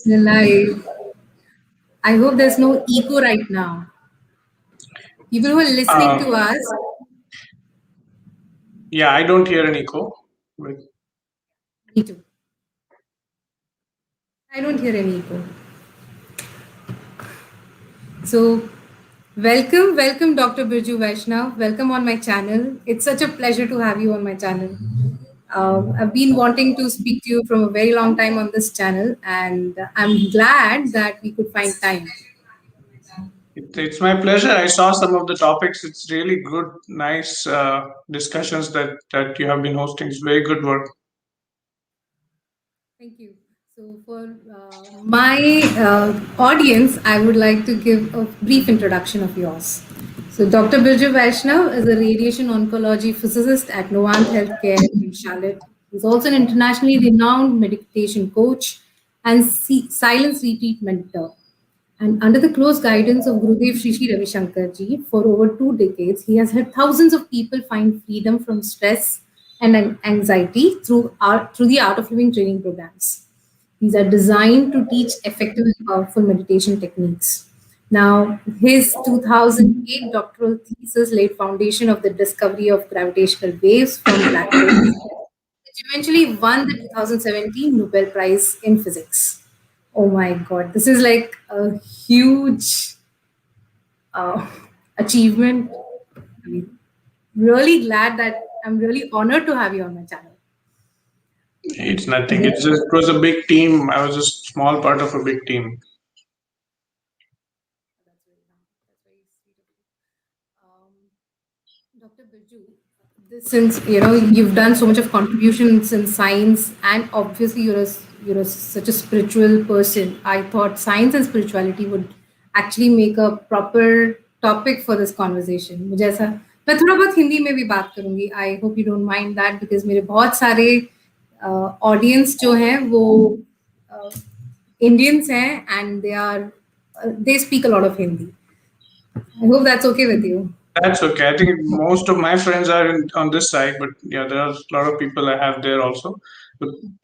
Live. I hope there's no echo right now. People who are listening to us, Yeah, I don't hear an echo. me too. I don't hear any echo. So, welcome, Dr. Birjoo Vaishnav. Welcome on my channel. It's such a pleasure to have you on my channel. I've been wanting to speak to you from a very long time on this channel, and I'm glad that we could find time. It's my pleasure. I saw some of the topics. It's really good, nice discussions that you have been hosting. It's very good work. Thank you. So, for my audience, I would like to give a brief introduction of yours. So, Dr. Birjoo Vaishnav is a radiation oncology physicist at Novant Health Care in Charlotte. He's also an internationally renowned meditation coach and silence retreat mentor. And under the close guidance of Gurudev Sri Sri Ravi Shankar ji, for over 2 decades, he has helped thousands of people find freedom from stress and anxiety through the Art of Living training programs. These are designed to teach effective and powerful meditation techniques. Now, his 2008 doctoral thesis laid foundation of the discovery of gravitational waves from black holes, which eventually won the 2017 Nobel Prize in Physics. Oh my God, this is like a huge uh, achievement. I mean, really glad that I'm really honored to have you on my channel. It's nothing. It was a big team. I was just small part of a big team. That's very sweet of you. Dr. Birju, since you've done so much of contributions in science, and obviously you're such a spiritual person, I thought science and spirituality would actually make a proper topic for this conversation. मुझे ऐसा मैं थोड़ा बहुत हिंदी में भी बात करूंगी. I hope you don't mind that because मेरे बहुत सारे audience जो हैं वो Indians हैं and they speak a lot of Hindi. I hope that's okay with you. That's okay. I think most of my friends are on this side, but yeah, there are a lot of people I have there also.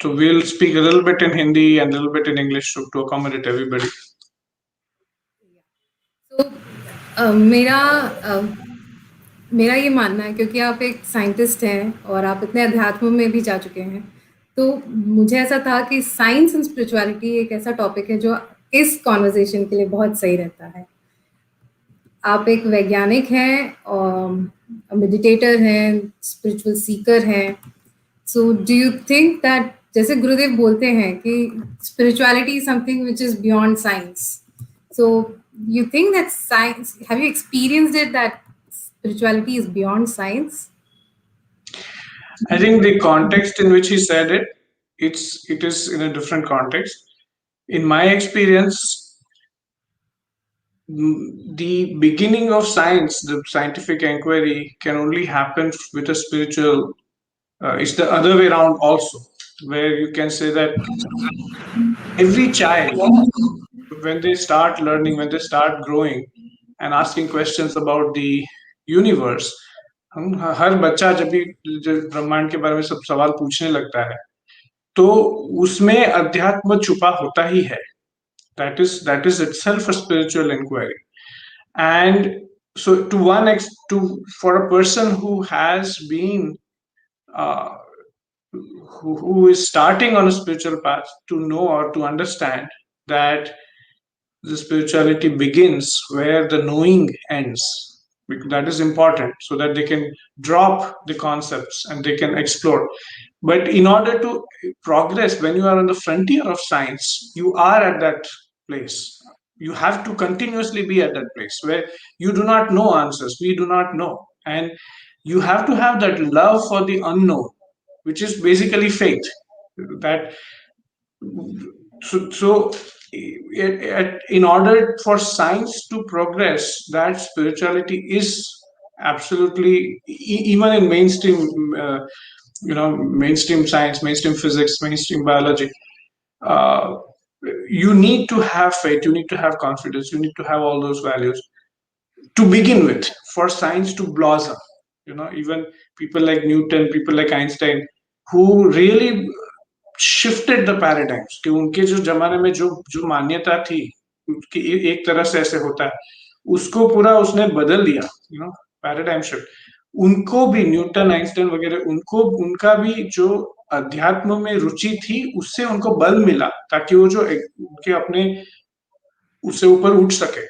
So we'll speak a little bit in Hindi and a little bit in English to accommodate everybody. So, मेरा मेरा ये मानना है क्योंकि आप एक scientist हैं और आप इतने अध्यात्म में भी जा चुके हैं, तो मुझे ऐसा था कि साइंस एंड स्पिरिचुअलिटी एक ऐसा टॉपिक है जो इस कॉन्वर्सेशन के लिए बहुत सही रहता है. आप एक वैज्ञानिक हैं और मेडिटेटर हैं, स्पिरिचुअल सीकर हैं. So do you think that जैसे गुरुदेव बोलते हैं कि spirituality is something which is beyond science, so you think that science, have you experienced it that spirituality is beyond science? I think the context in which he said it is in a different context. In my experience, the beginning of science, the scientific inquiry, can only happen with a spiritual. It's the other way around also, where you can say that every child, when they start learning, when they start growing and asking questions about the universe, हर बच्चा जब भी ब्रह्मांड के बारे में सब सवाल पूछने लगता है तो उसमें अध्यात्म छुपा होता ही है. That is itself a spiritual inquiry. And so for a person who has been who is starting on a spiritual path, to know or to understand that the spirituality begins where the knowing ends. That is important so that they can drop the concepts and they can explore. But in order to progress, when you are on the frontier of science, you are at that place. You have to continuously be at that place where you do not know answers, we do not know. And you have to have that love for the unknown, which is basically faith. That so in order for science to progress, that spirituality is absolutely even in mainstream mainstream science, mainstream physics, mainstream biology, you need to have faith, you need to have confidence, you need to have all those values to begin with for science to blossom. Even people like Newton, people like Einstein, who really shifted the paradigms कि उनके जो जमाने में जो जो मान्यता थी कि एक तरह से ऐसे होता है, उसको पूरा उसने बदल दिया, पैराडाइम शिफ्ट। उनको भी न्यूटन आइंस्टाइन वगैरह, उनको उनका भी जो अध्यात्म में रुचि थी उससे उनको बल मिला, ताकि वो जो उनके अपने उससे ऊपर उठ सके,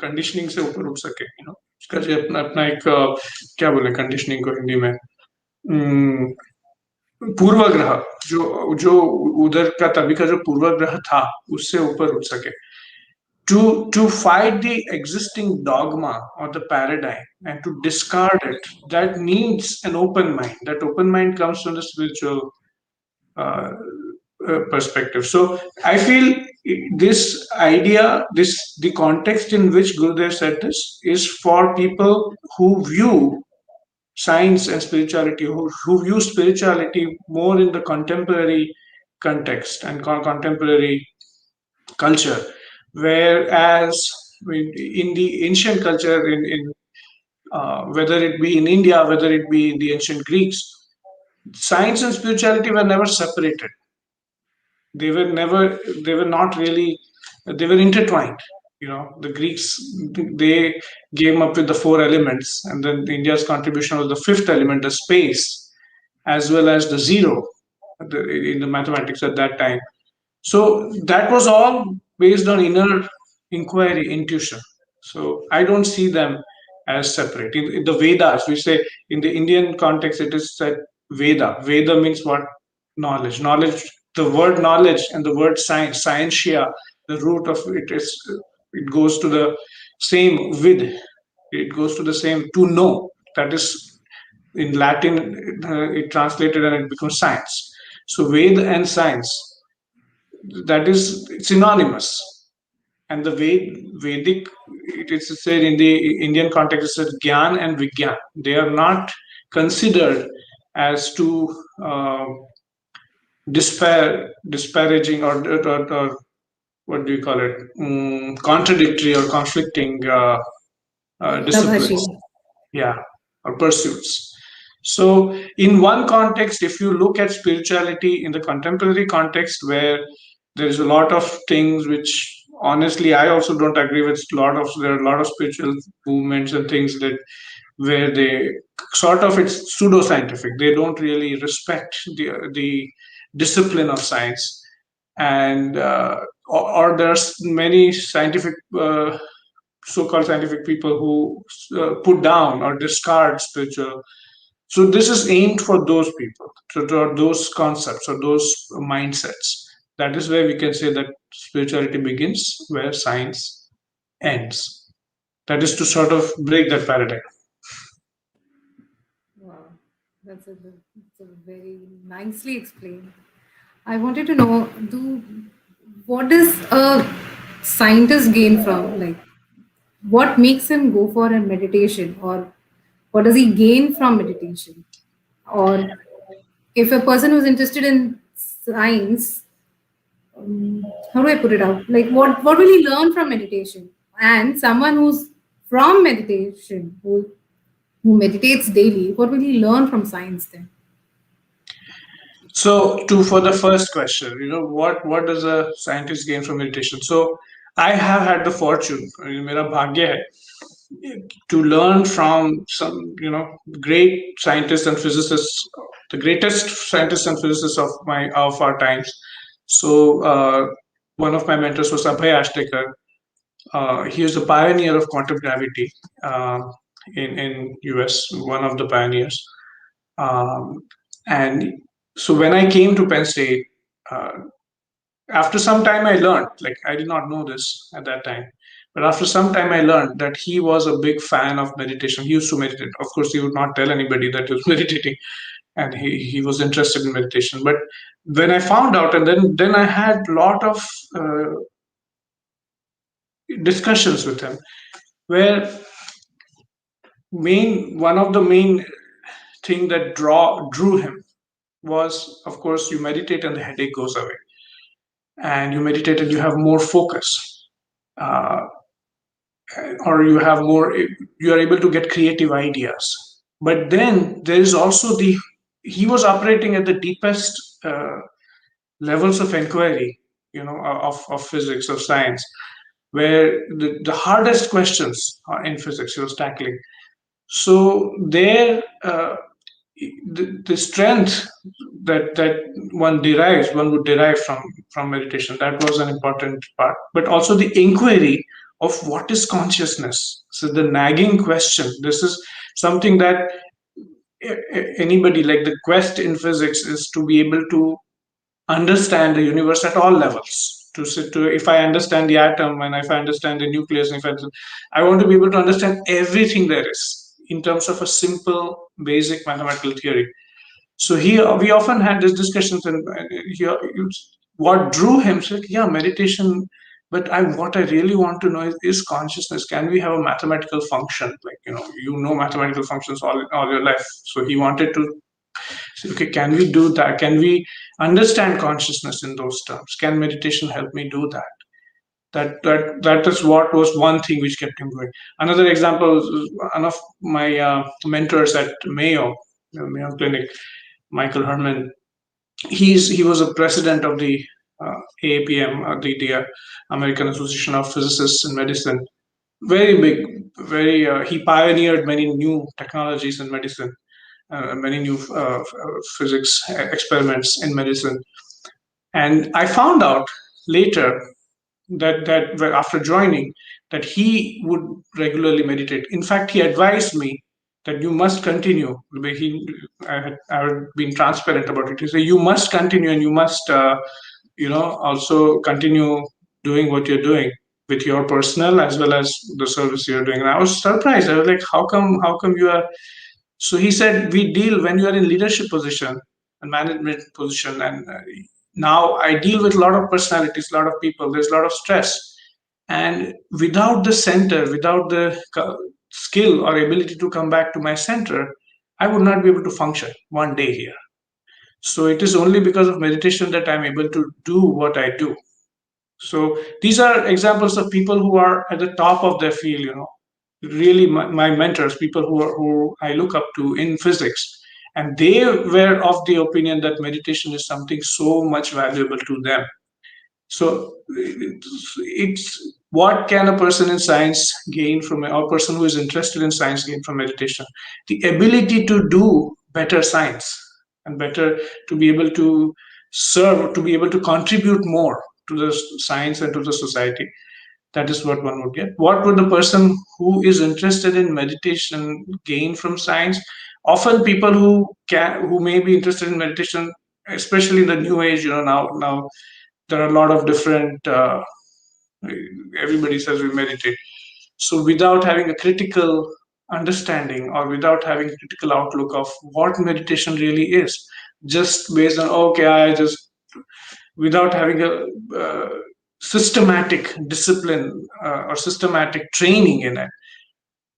कंडीशनिंग से ऊपर उठ सके, उसका जो अपना अपना एक क्या बोले कंडीशनिंग को हिंदी में, पूर्वग्रह, जो जो उधर का तभी का जो पूर्वग्रह था उससे ऊपर उठ सके, to fight the existing dogma or the paradigm and to discard it, that needs an open mind. That open mind comes from the spiritual uh, perspective. So I feel this idea, this the context in which Gurudev said this is for people who view science and spirituality, who view spirituality more in the contemporary context and contemporary culture, whereas in the ancient culture, in whether it be in India, whether it be in the ancient Greeks, science and spirituality were never separated. They were not really, they were intertwined. The Greeks, they came up with the four elements, and then India's contribution was the fifth element, the space, as well as the zero in the mathematics at that time. So that was all based on inner inquiry, intuition. So I don't see them as separate. In the Vedas, we say, in the Indian context, it is said Veda. Veda means what? Knowledge. Knowledge. The word knowledge and the word science, scientia, the root of it is, it goes to the same vid. It goes to the same to know. That is in Latin, it translated and it becomes science. So Veda and science, that is synonymous. And the Vedic, it is said in the Indian context, it says Gyan and Vigyan. They are not considered as two disparaging, or what do you call it, contradictory or conflicting Nabhashi. disciplines, yeah, or pursuits. So in one context, if you look at spirituality in the contemporary context, where there is a lot of things which honestly I also don't agree with, there are a lot of spiritual movements and things that where they sort of, it's pseudoscientific, they don't really respect the discipline of science, and or there's many scientific so-called scientific people who put down or discard spiritual. So this is aimed for those people, to those concepts or those mindsets. That is where we can say that spirituality begins where science ends. That is to sort of break that paradigm. Wow, that's a very nicely explained. I wanted to know, what does a scientist gain from, like, what makes him go for a meditation, or what does he gain from meditation? Or if a person who's interested in science, how do I put it out? Like, what will he learn from meditation? And someone who's from meditation, who meditates daily, what will he learn from science then? So, to for the first question, what does a scientist gain from meditation? So, I have had the fortune, मेरा भाग्य है, to learn from some, great scientists and physicists, the greatest scientists and physicists of our times. So, one of my mentors was Abhay Ashtekar. He was the pioneer of quantum gravity in US, one of the pioneers. Um, and so when I came to Penn State, uh, after some time I learned, like I did not know this at that time, but after some time I learned that he was a big fan of meditation. He used to meditate. Of course, he would not tell anybody that he was meditating, and he was interested in meditation. But when I found out, and then I had a lot of discussions with him, where one of the main thing that drew him was, of course, you meditate and the headache goes away, and you meditate and you have more focus, uh, or you are able to get creative ideas. But then there is also he was operating at the deepest levels of inquiry, of physics, of science, where the hardest questions in physics he was tackling. So there, the strength that one would derive from meditation, that was an important part. But also the inquiry of what is consciousness. So the nagging question. This is something that anybody, like the quest in physics is to be able to understand the universe at all levels. To if I understand the atom, and if I understand the nucleus, and if I want to be able to understand everything there is in terms of a simple basic mathematical theory. So here we often had these discussions, and here what drew him said, yeah, meditation. But what I really want to know is consciousness. Can we have a mathematical function? Like, mathematical functions all your life. So he wanted to say, okay, can we do that? Can we understand consciousness in those terms? Can meditation help me do that? That is what was one thing which kept him going. Another example is one of my mentors at Mayo Clinic, Michael Herman. He was a president of the AAPM, the American Association of Physicists in Medicine. Very big, very. He pioneered many new technologies in medicine, many new physics experiments in medicine. And I found out later that after joining, that he would regularly meditate. In fact, he advised me that you must continue. I had been transparent about it. He said you must continue, and you must also continue doing what you're doing with your personal as well as the service you're doing. And I was surprised. I was like, how come you are? So he said, we deal when you are in leadership position and management position, and now I deal with a lot of personalities, a lot of people. There's a lot of stress, and without the center, without the skill or ability to come back to my center, I would not be able to function one day here. So it is only because of meditation that I'm able to do what I do. So these are examples of people who are at the top of their field, really my mentors, people who I look up to in physics. And they were of the opinion that meditation is something so much valuable to them. So it's what can a person in science gain from or a person who is interested in science gain from meditation? The ability to do better science and better to be able to serve, to be able to contribute more to the science and to the society. That is what one would get. What would the person who is interested in meditation gain from science? Often people who may be interested in meditation, especially in the new age, now there are a lot of different everybody says we meditate. So without having a critical understanding or without having a critical outlook of what meditation really is, just based on, okay, I just, without having a systematic discipline or systematic training in it.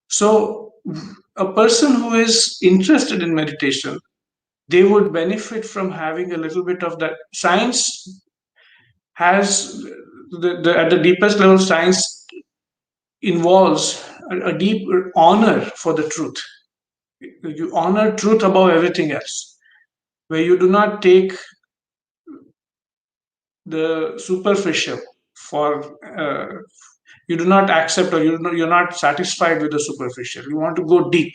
So a person who is interested in meditation, they would benefit from having a little bit of that. Science has at the deepest level, science involves a deep honor for the truth. You honor truth above everything else, where you do not take the superficial for you do not accept, or you're not satisfied with the superficial. You want to go deep,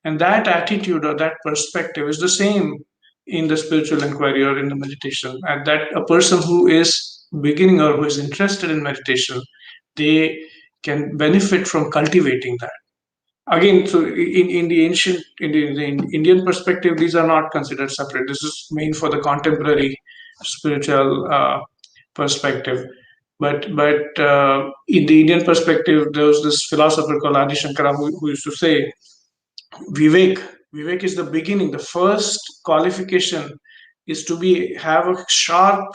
and that attitude or that perspective is the same in the spiritual inquiry or in the meditation. And that a person who is beginning or who is interested in meditation, they can benefit from cultivating that. Again, so in the ancient, in Indian perspective, these are not considered separate. This is meant for the contemporary spiritual perspective. But in the Indian perspective, there was this philosopher called Adi Shankara who used to say, Vivek. Vivek is the beginning. The first qualification is to have a sharp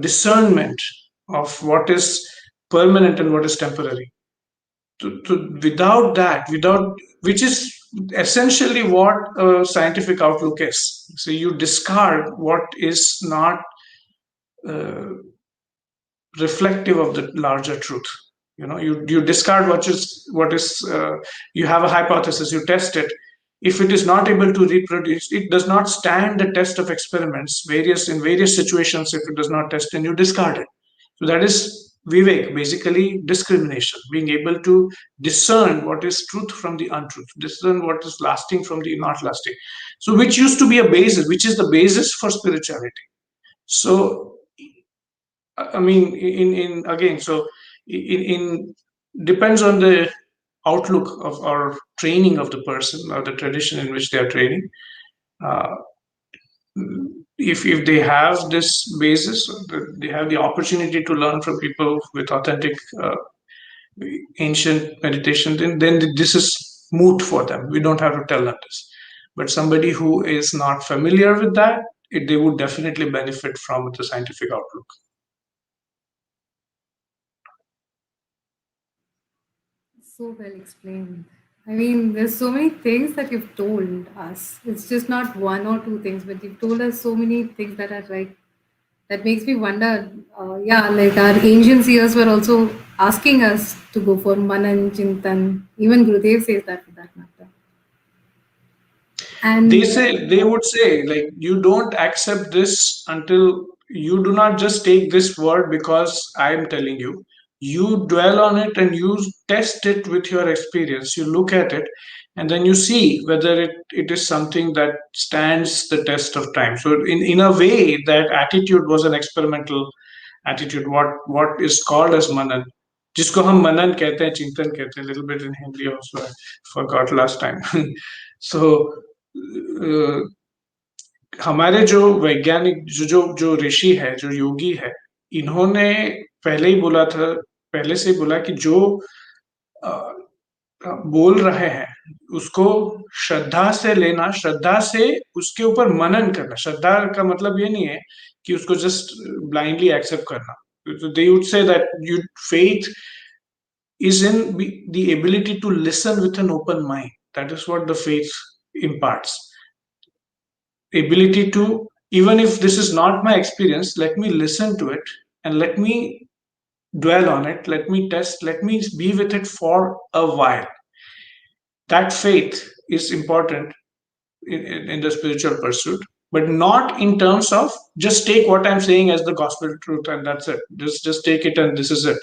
discernment of what is permanent and what is temporary. Without that, which is essentially what a scientific outlook is. So you discard what is not reflective of the larger truth. You discard what is you have a hypothesis, you test it, if it is not able to reproduce, it does not stand the test of experiments. In various situations, if it does not test, then you discard it. So that is vivek, basically discrimination, being able to discern what is truth from the untruth, discern what is lasting from the not lasting. So which used to be a basis, which is the basis for spirituality. So I mean, in again, so in depends on the outlook of or training of the person or the tradition in which they are training. Uh, if they have this basis, they have the opportunity to learn from people with authentic ancient meditation, then this is moot for them. We don't have to tell them this. But somebody who is not familiar with that, they would definitely benefit from the scientific outlook. So well explained. I mean, there's so many things that you've told us. It's just not one or two things, but you've told us so many things that are like, that makes me wonder. Yeah, like our ancient seers were also asking us to go for Manan Chintan. Even Gurudev says that for that matter. They And say, they would say, like, you don't accept this until you do not just take this word because I am telling you. You dwell on it and you test it with your experience. You look at it and then you see whether it is something that stands the test of time. So in a way, that attitude was an experimental attitude, what is called as manan, जिसको हम मनन कहते हैं, चिंतन कहते हैं, little bit in Hindi also, I forgot last time. So हमारे जो वैज्ञानिक जो ऋषि है, जो योगी है, इन्होंने पहले ही बोला था, पहले से ही बोला कि जो बोल रहे हैं उसको श्रद्धा से लेना, श्रद्धा से उसके ऊपर मनन करना. श्रद्धा का मतलब ये नहीं है कि उसको जस्ट ब्लाइंडली एक्सेप्ट करना. They would say that faith is in the ability to listen with an open mind. That is what the faith imparts. Ability to, even if this is not my experience, let me listen to it and let me dwell on it, let me test, let me be with it for a while. That faith is important in the spiritual pursuit, but not in terms of just take what I'm saying as the gospel truth and that's it. Just take it and this is it.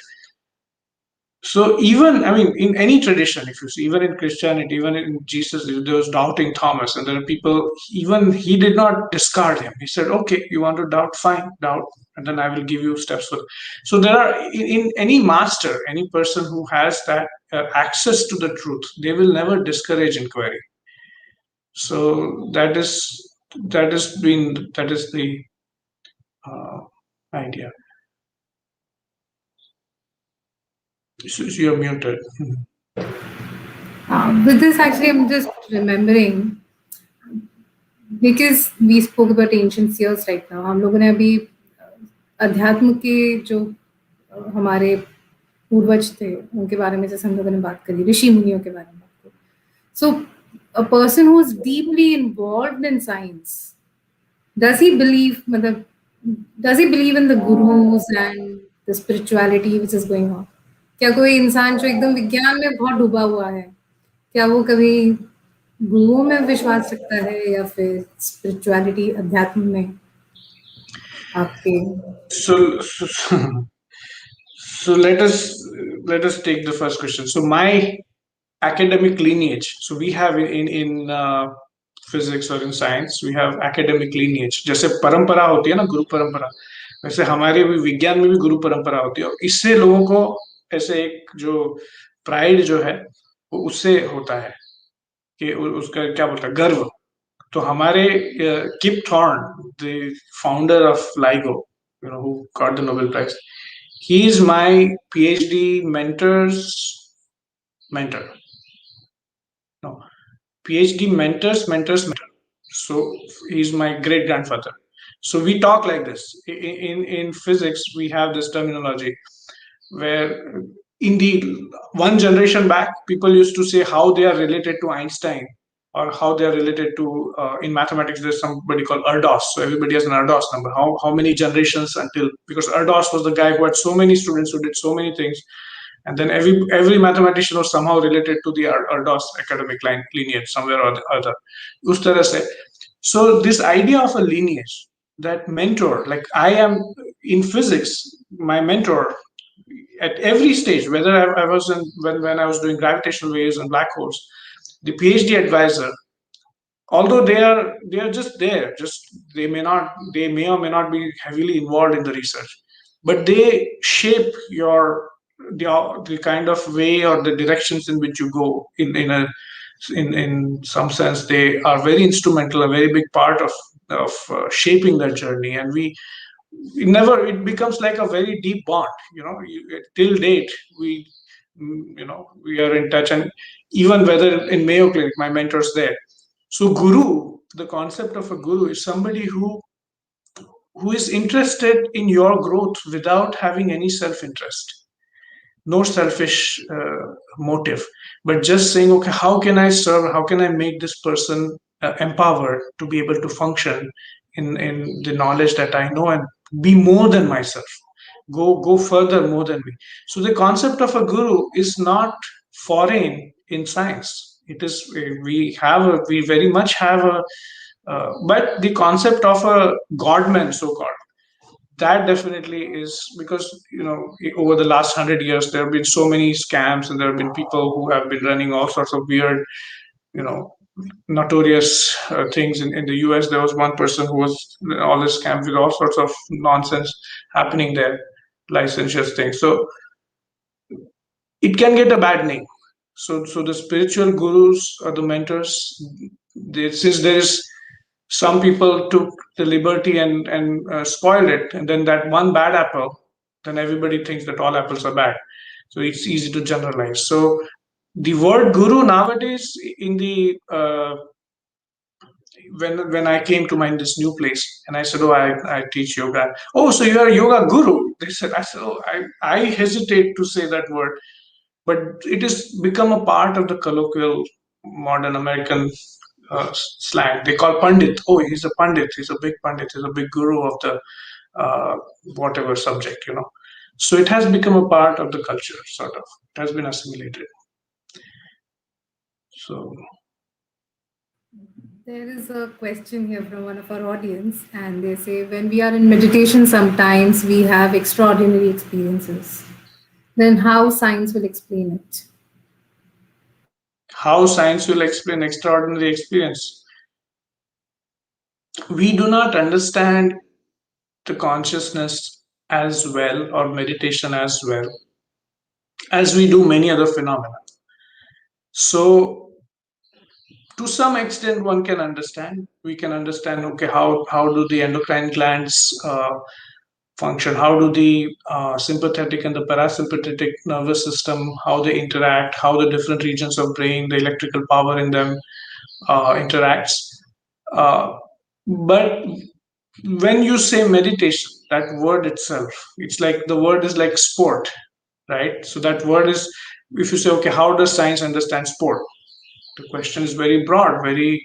So even, I mean, in any tradition, if you see, even in Christianity, even in Jesus, there was doubting Thomas, and there are people, even he did not discard him. He said, okay, you want to doubt, fine, doubt, and then I will give you steps for it. So there are, in any master, any person who has that access to the truth, they will never discourage inquiry. So that is the idea. So you're muted. with this, actually, I'm just remembering, because we spoke about ancient seers right now. हम लोगों ने अभी अध्यात्म के जो हमारे पूर्वज थे उनके बारे में जैसे हम लोगों ने बात करी, ऋषि मुनियों के बारे में बात करी. So a person who is deeply involved in science, does he believe in the gurus and the spirituality which is going on? क्या कोई इंसान जो एकदम विज्ञान में बहुत डूबा हुआ है, क्या वो कभी गुरुओं में विश्वास रखता है या फिर स्पिरिचुअलिटी, अध्यात्म में आपके? So let us take the first question. So my academic lineage. So we have in physics or in science, we have academic lineage. जैसे परंपरा होती है ना, गुरु परंपरा, वैसे हमारे भी विज्ञान में भी गुरु परंपरा होती है. और इससे लोगों को ऐसे एक जो प्राइड जो है वो उससे होता है कि उसका क्या बोलता है, गर्व. तो हमारे Kip Thorne, the founder of LIGO, who got the Nobel Prize, he is my PhD mentor's mentor. No, PhD mentor's mentor. So he's my great grandfather. So we talk like this. In physics, we have this terminology where indeed one generation back, people used to say how they are related to Einstein or how they are related to, in mathematics, there's somebody called Erdos. So everybody has an Erdos number. How many generations until, because Erdos was the guy who had so many students who did so many things. and then every mathematician was somehow related to the Ardos academic lineage somewhere or the other. उस तरह से. So this idea of a lineage, that mentor, like I am in physics, my mentor at every stage, whether I was in when I was doing gravitational waves and black holes, the PhD advisor, although they are just there, just they may or may not be heavily involved in the research, but they shape the kind of way or the directions in which you go in some sense. They are very instrumental, a very big part of shaping that journey. And it becomes like a very deep bond, till date. We are in touch. And even whether in Mayo Clinic, my mentor's there. So guru, the concept of a guru is somebody who is interested in your growth without having any self-interest, no selfish motive, but just saying, okay, how can I serve? How can I make this person empowered to be able to function in the knowledge that I know, and be more than myself, go further more than me. So the concept of a guru is not foreign in science. It is we very much have a but the concept of a godman, so called, that definitely is because over the last 100 years there have been so many scams, and there have been people who have been running all sorts of weird, you know notorious things. In the US, there was one person who was all this scams with all sorts of nonsense happening there, licentious things. So it can get a bad name. So the spiritual gurus or the mentors, since there is some people took the liberty and spoiled it, and then that one bad apple, then everybody thinks that all apples are bad. So it's easy to generalize. So the word guru nowadays, in the when I came to this new place, and I said, oh, I teach yoga. Oh, so you are a yoga guru? They said. I said, oh, I hesitate to say that word, but it has become a part of the colloquial modern American slang. They call pandit. Oh, he's a pandit. He's a big pandit. He's a big guru of the whatever subject. So it has become a part of the culture, sort of. It has been assimilated. So There is a question here from one of our audience, and they say, when we are in meditation, sometimes we have extraordinary experiences. Then how science will explain it? how science will explain extraordinary experience? We do not understand the consciousness as well, or meditation as well, as we do many other phenomena. So to some extent one can understand. We can understand, okay, how do the endocrine glands function, how do the sympathetic and the parasympathetic nervous system, how they interact, how the different regions of brain, the electrical power in them interacts. But when you say meditation, that word itself, it's like the word is like sport, right? So that word is, if you say, okay, how does science understand sport? The question is very broad, very,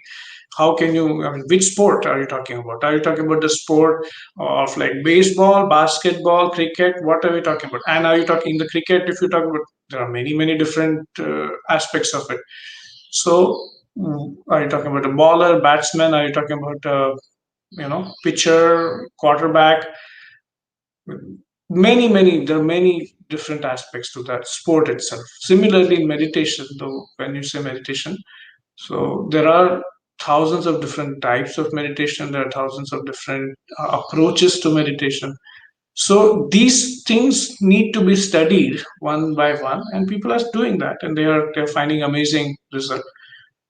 how can you, which sport are you talking about? Are you talking about the sport of like baseball, basketball, cricket? What are we talking about? And are you talking the cricket? If you talk about, there are many different aspects of it. So are you talking about a baller, batsman? Are you talking about pitcher, quarterback? There are many different aspects to that sport itself. Similarly, in meditation, though, when you say meditation, so there are thousands of different types of meditation. There are thousands of different approaches to meditation. So these things need to be studied one by one, and people are doing that, and they're finding amazing results.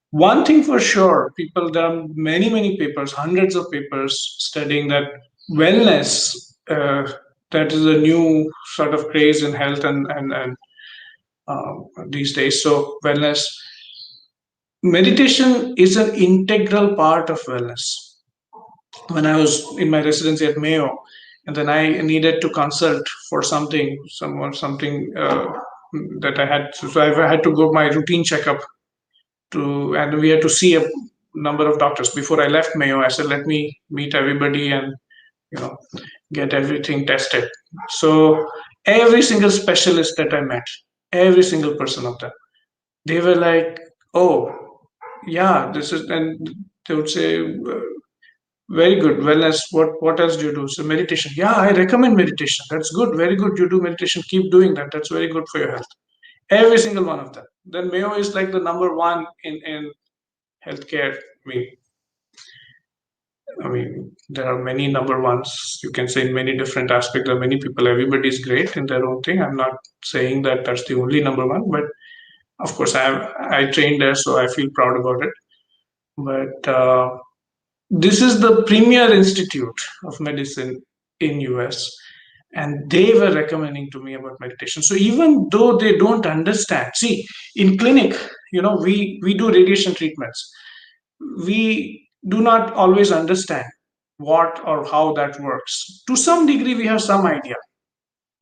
One thing for sure, there are many papers, hundreds of papers studying that wellness. That is a new sort of craze in health and these days. So wellness, meditation is an integral part of wellness. When I was in my residency at Mayo, and then I needed to consult for something that I had. So I had to go my routine checkup and we had to see a number of doctors before I left Mayo. I said, let me meet everybody and get everything tested. So every single specialist that I met, Every single person of them. They were like, oh, yeah, this is, and they would say, very good. Wellness. What else do you do? So meditation. Yeah, I recommend meditation. That's good. Very good. You do meditation. Keep doing that. That's very good for your health. Every single one of them. Then Mayo is like the number one in healthcare. I mean, there are many number ones. You can say in many different aspects. There are many people. Everybody is great in their own thing. I'm not saying that that's the only number one, but of course, I trained there, so I feel proud about it. But this is the premier institute of medicine in US, and they were recommending to me about meditation. So even though they don't understand, see, in clinic, we do radiation treatments. We do not always understand what or how that works. To some degree, we have some idea.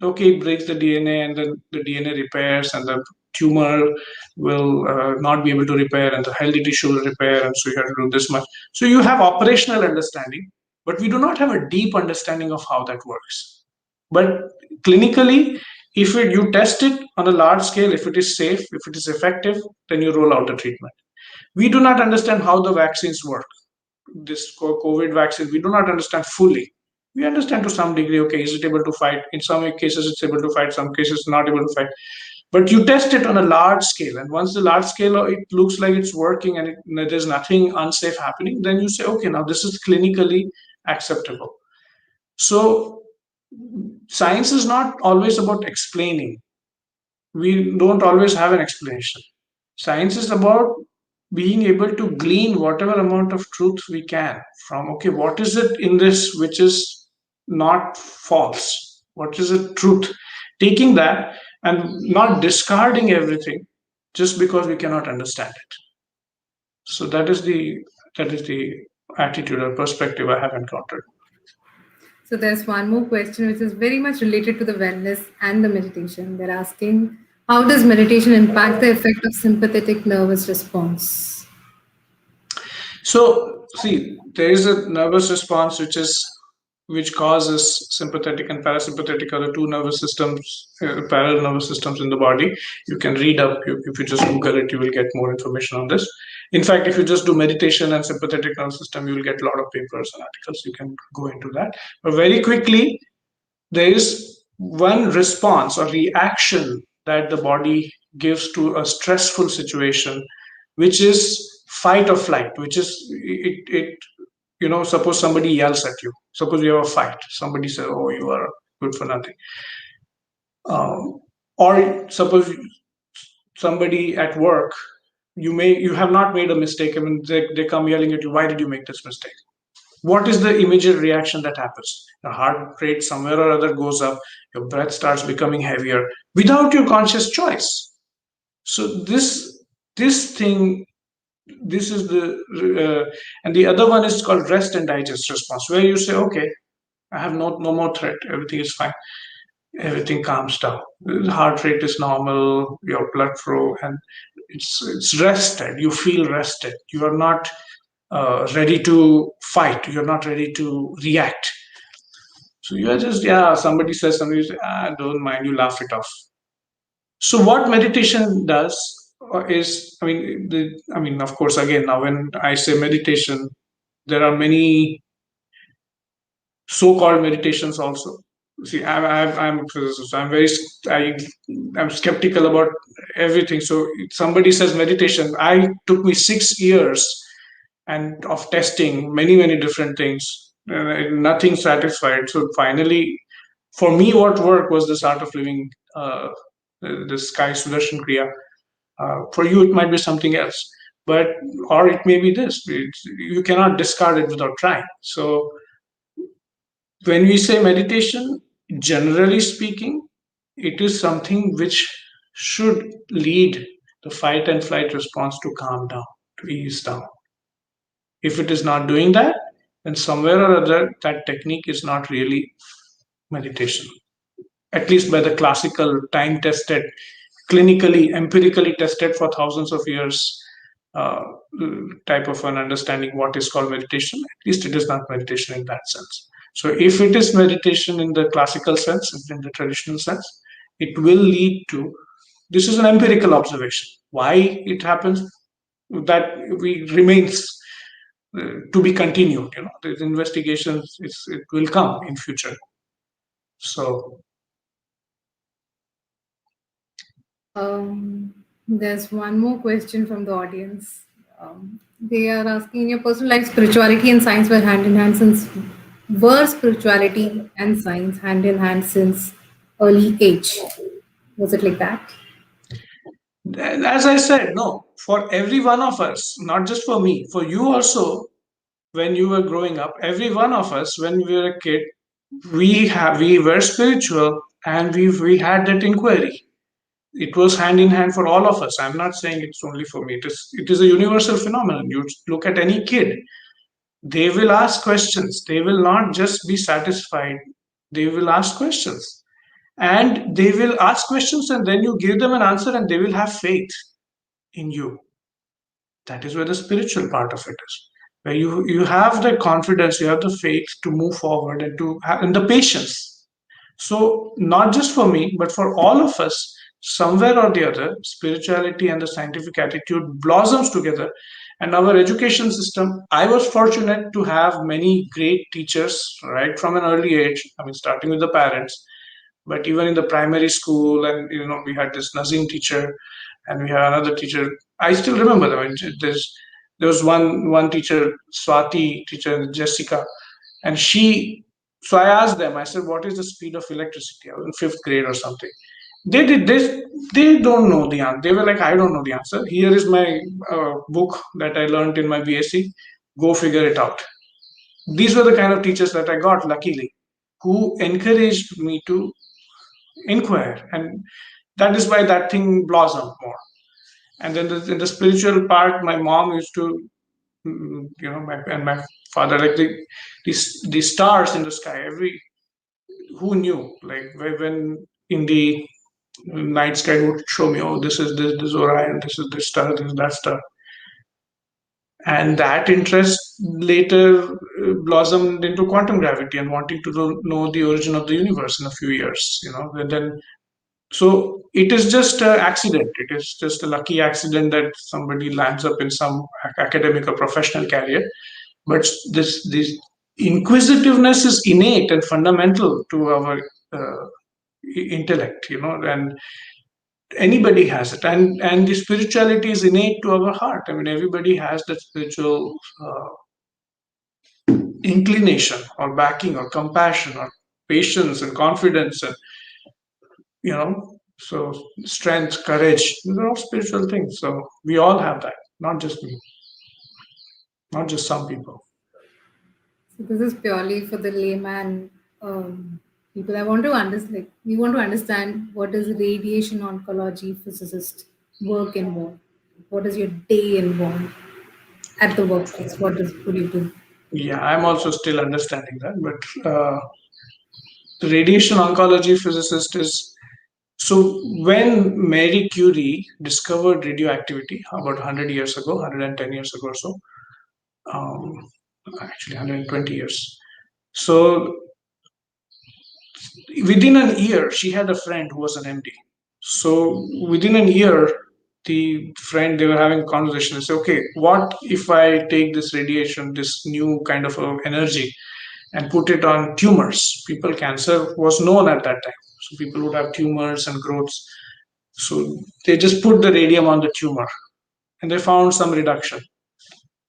Okay, it breaks the DNA, and then the DNA repairs, and the tumor will not be able to repair, and the healthy tissue will repair, and so you have to do this much. So you have operational understanding, but we do not have a deep understanding of how that works. But clinically, if you test it on a large scale, if it is safe, if it is effective, then you roll out the treatment. We do not understand how the vaccines work. This COVID vaccine, we do not understand fully. We understand to some degree, okay, is it able to fight? In some cases, it's able to fight, some cases, not able to fight. But you test it on a large scale, and once the large scale, it looks like it's working and there's nothing unsafe happening, then you say, okay, now this is clinically acceptable. So, science is not always about explaining. We don't always have an explanation. Science is about being able to glean whatever amount of truth we can from, okay, what is it in this which is not false? What is it truth? Taking that and not discarding everything just because we cannot understand it. So that is the attitude or perspective I have encountered. So there's one more question which is very much related to the wellness and the meditation. They're asking, how does meditation impact the effect of sympathetic nervous response? So, see, there is a nervous response which causes sympathetic and parasympathetic are the two nervous systems, parallel nervous systems in the body. You can read up. If you just Google it, you will get more information on this. In fact, if you just do meditation and sympathetic nervous system, you will get a lot of papers and articles. You can go into that. But very quickly, there is one response or reaction that the body gives to a stressful situation, which is fight or flight, which is suppose somebody yells at you, suppose you have a fight, somebody says, oh, you are good for nothing, or suppose somebody at work, you have not made a mistake. I mean, they come yelling at you, why did you make this mistake? What is the immediate reaction that happens? Your heart rate somewhere or other goes up, your breath starts becoming heavier without your conscious choice. So this thing, this is the and the other one is called rest and digest response, where you say, okay, I have no more threat, everything is fine, everything calms down, the heart rate is normal, your blood flow, and it's rested, you feel rested, you are not ready to fight, you're not ready to react. So you are just, yeah, somebody says something, you say, don't mind, you laugh it off. So what meditation does is, of course, again, now when I say meditation, there are many so-called meditations also. See, I'm a physicist. I'm skeptical about everything. So somebody says meditation. Took me 6 years and of testing many different things, nothing satisfied. So finally, for me, what worked was this art of living, this Kai Sudarshan Kriya. For you, it might be something else, but or it may be this. You cannot discard it without trying. So when we say meditation, generally speaking, it is something which should lead the fight and flight response to calm down, to ease down. If it is not doing that, then somewhere or other that technique is not really meditation, at least by the classical, time tested, clinically, empirically tested for thousands of years uh, type of an understanding what is called meditation. At least it is not meditation in that sense. So if it is meditation in the classical sense, in the traditional sense, it will lead to This is an empirical observation. Why it happens, that we remains to be continued. These investigations, it will come in future. So There's one more question from the audience. They are asking, in your personal life, spirituality and science were hand in hand since were spirituality and science hand in hand since early age? Was it like that? as I said, no, for every one of us, not just for me, for you also, when you were growing up, every one of us, when we were a kid, we were spiritual, and we had that inquiry. It was hand in hand for all of us. I'm not saying it's only for me. It is a universal phenomenon. You look at any kid, they will ask questions. They will not just be satisfied. They will ask questions. And they will ask questions, and then you give them an answer, and they will have faith in you. That is where the spiritual part of it is. Where you have the confidence, you have the faith to move forward, and to have, and the patience. So, not just for me, but for all of us, somewhere or the other, spirituality and the scientific attitude blossoms together. And our education system, I was fortunate to have many great teachers right from an early age. I mean, starting with the parents, but even in the primary school, and we had this Nazim teacher, and we had another teacher. I still remember them. There was one teacher, Swati teacher, Jessica, and she. So I asked them. I said, "What is the speed of electricity?" I was in fifth grade or something. They did this. They don't know the answer. They were like, "I don't know the answer. Here is my book that I learned in my BSc. Go figure it out." These were the kind of teachers that I got, luckily, who encouraged me to inquire, and that is why that thing blossomed more. And then in the spiritual part, my mom used to, and my father, like the stars in the sky. Who knew, like when in the night sky would show me, oh, this Orion, this is this star, this is that star. And that interest later blossomed into quantum gravity and wanting to know the origin of the universe in a few years. And then, so it is just an accident. It is just a lucky accident that somebody lands up in some academic or professional career. But this inquisitiveness is innate and fundamental to our intellect, and anybody has it. And the spirituality is innate to our heart. I mean, everybody has that spiritual inclination or backing or compassion or patience and confidence, and so strength, courage, these are all spiritual things. So we all have that, not just me, not just some people. So this is purely for the layman people. I want to understand. Like, we want to understand what is radiation oncology physicist work involved. What is your day involved at the workplace? What do you do? Yeah, I'm also still understanding that, but the radiation oncology physicist is, so when Marie Curie discovered radioactivity about 100 years ago, 110 years ago or so, um, actually 120 years. So within an year, she had a friend who was an MD. So within a year, the friend, they were having a conversation. They say, okay, what if I take this radiation, this new kind of energy, and put it on tumors? People, cancer was known at that time. So people would have tumors and growths. So they just put the radium on the tumor, and they found some reduction.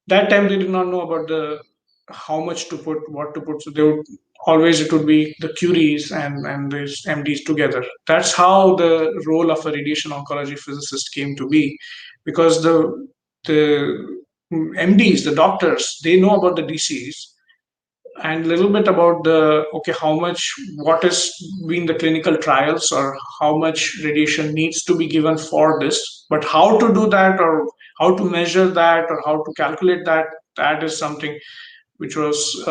That time they did not know about the how much to put, what to put. So they would always, it would be the Curies and these MDs together. That's how the role of a radiation oncology physicist came to be, because the MDs, the doctors, they know about the disease and a little bit about the, okay, how much, what has been the clinical trials, or how much radiation needs to be given for this, but how to do that, or how to measure that, or how to calculate that, that is something which was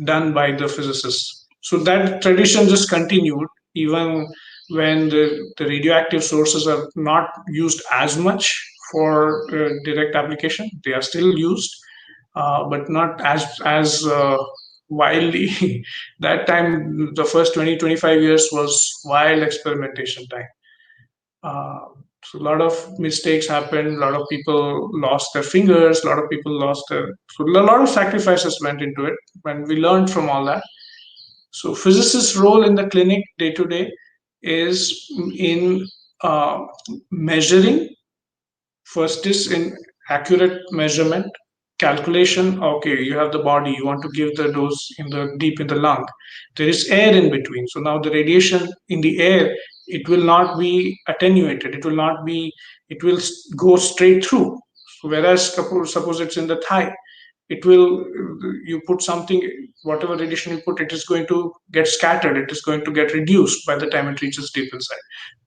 done by the physicists. So that tradition just continued even when the radioactive sources are not used as much for direct application. They are still used, but not as wildly. That time, the first 20, 25 years was wild experimentation time. Uh, so a lot of mistakes happened. A lot of people lost their fingers. A lot of people lost their. So a lot of sacrifices went into it, and we learned from all that. So physicists' role in the clinic day to day is in uh, measuring. First is in accurate measurement, calculation. Okay, you have the body, you want to give the dose in the deep in the lung. There is air in between. So now the radiation in the air, it will not be attenuated. It will not be. It will go straight through. Whereas suppose it's in the thigh, it will, you put something, whatever radiation you put, it is going to get scattered. It is going to get reduced by the time it reaches deep inside.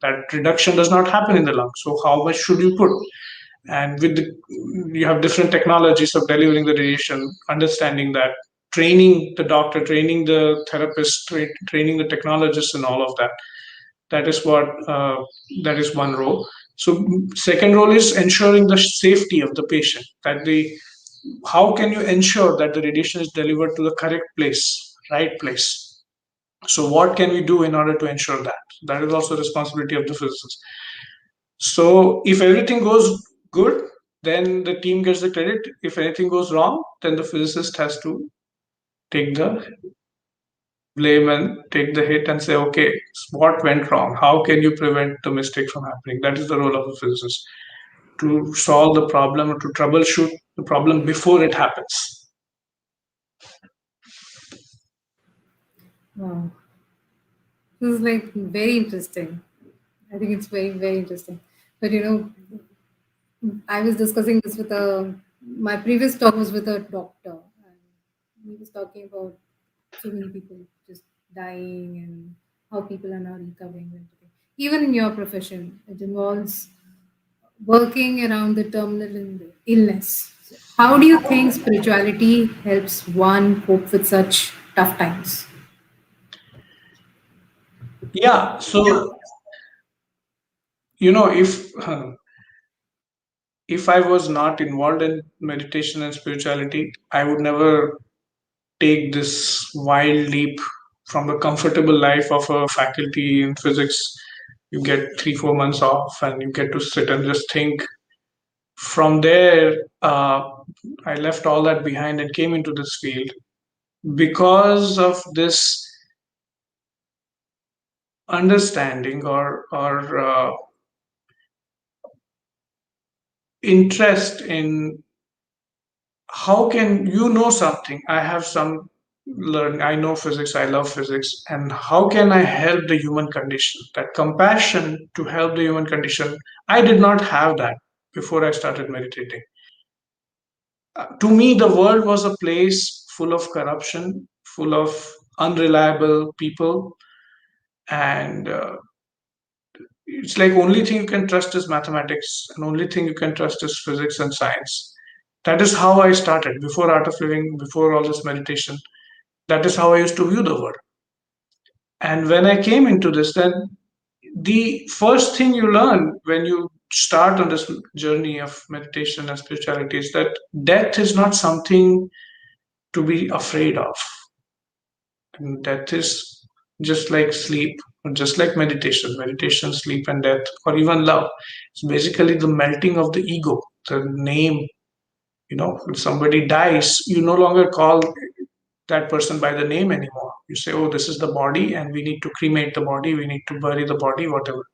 That reduction does not happen in the lung. So how much should you put? And with the, you have different technologies of delivering the radiation, understanding that, training the doctor, training the therapist, training the technologists, and all of that. That is what, that is one role. So second role is ensuring the safety of the patient, that the, how can you ensure that the radiation is delivered to the correct place, right place. So what can we do in order to ensure that? That is also responsibility of the physicist. So if everything goes good, then the team gets the credit. If anything goes wrong, then the physicist has to take the blame and take the hit and say, okay, what went wrong? How can you prevent the mistake from happening? That is the role of a physicist, to solve the problem or to troubleshoot the problem before it happens. Wow. This is like very interesting. I think it's very, very interesting. But I was discussing this with my previous talk was with a doctor, and he was talking about so many people just dying and how people are now recovering and everything. Even in your profession, it involves working around the terminal illness. So how do you think spirituality helps one cope with such tough times? Yeah. So, if I was not involved in meditation and spirituality, I would never take this wild leap from the comfortable life of a faculty in physics. You get 3 4 months off and you get to sit and just think. From there, I left all that behind and came into this field because of this understanding or interest in, how can you know something? I have some learn. I know physics. I love physics, and how can I help the human condition? That compassion to help the human condition. I did not have that before I started meditating. To me, the world was a place full of corruption, full of unreliable people, and it's like only thing you can trust is mathematics, and only thing you can trust is physics and science. That is how I started before art of living, before all this meditation. That is how I used to view the world. And when I came into this, then the first thing you learn when you start on this journey of meditation and spirituality is that death is not something to be afraid of. And death is just like sleep, or just like meditation. Meditation, sleep, and death, or even love. It's basically the melting of the ego, the name. When somebody dies, you no longer call that person by the name anymore. You say, oh, this is the body, and we need to cremate the body, we need to bury the body, whatever.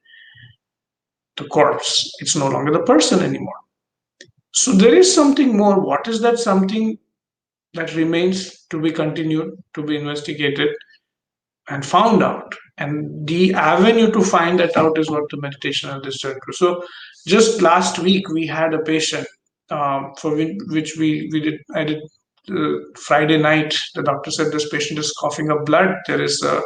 The corpse. It's no longer the person anymore. So there is something more. What is that something that remains to be continued, to be investigated and found out? And the avenue to find that out is what the meditation and this journey. So just last week we had a patient, for which we did. I did Friday night. The doctor said this patient is coughing up blood. There is the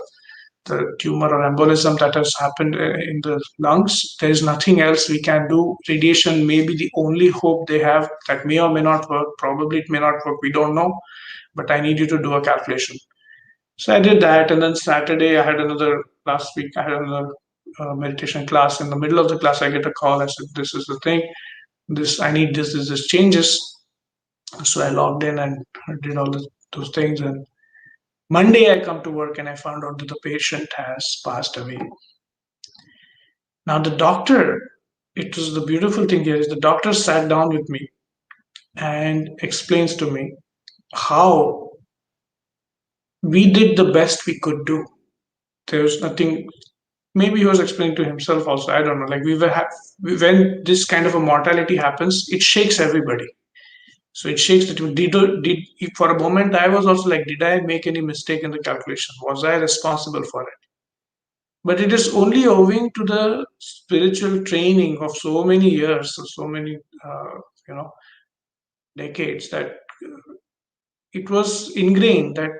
tumor or embolism that has happened in the lungs. There is nothing else we can do. Radiation may be the only hope they have. That may or may not work. Probably it may not work. We don't know. But I need you to do a calculation. So I did that, and then Saturday I had another. Last week I had another meditation class. In the middle of the class, I get a call. I said, "This is the thing. This I need. This changes." So I logged in and did all those things, and Monday, I come to work and I found out that the patient has passed away. Now, the doctor, it was the beautiful thing here is the doctor sat down with me and explains to me how we did the best we could do. There was nothing. Maybe he was explaining to himself also. I don't know. Like when this kind of a mortality happens, it shakes everybody. So it shakes that did for a moment I was also like, did I make any mistake in the calculation? Was I responsible for it? But it is only owing to the spiritual training of so many years, so many you know decades that it was ingrained that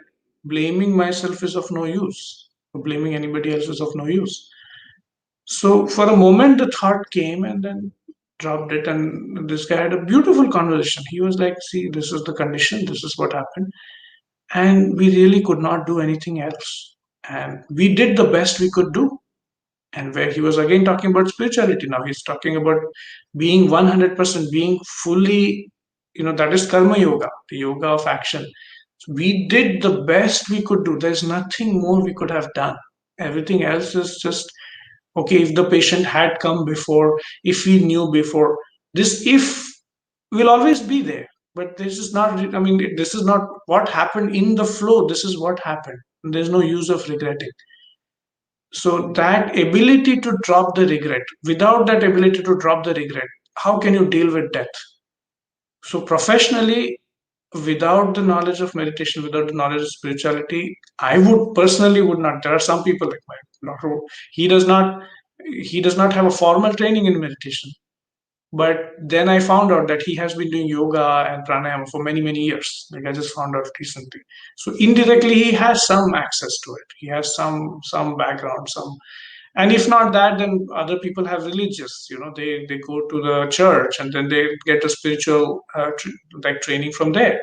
blaming myself is of no use. Blaming anybody else is of no use. So for a moment, the thought came and then dropped it. And this guy had a beautiful conversation. He was like, see, this is the condition, this is what happened. And we really could not do anything else. And we did the best we could do. And where he was again talking about spirituality, now he's talking about being 100%, being fully, that is karma yoga, the yoga of action. So we did the best we could do. There's nothing more we could have done. Everything else is just okay. If the patient had come before, if we knew before, this if will always be there. But this is not, I mean, this is not what happened in the flow. This is what happened. There's no use of regretting. So that ability to drop the regret, without that ability to drop the regret, how can you deal with death? So professionally, without the knowledge of meditation, without the knowledge of spirituality, I would personally would not. There are some people like my doctor. He does not. He does not have a formal training in meditation. But then I found out that he has been doing yoga and pranayama for many, many years. Like I just found out recently. So indirectly, he has some access to it. He has some background, some. And if not that, then other people have religious. They go to the church and then they get a spiritual like training from there.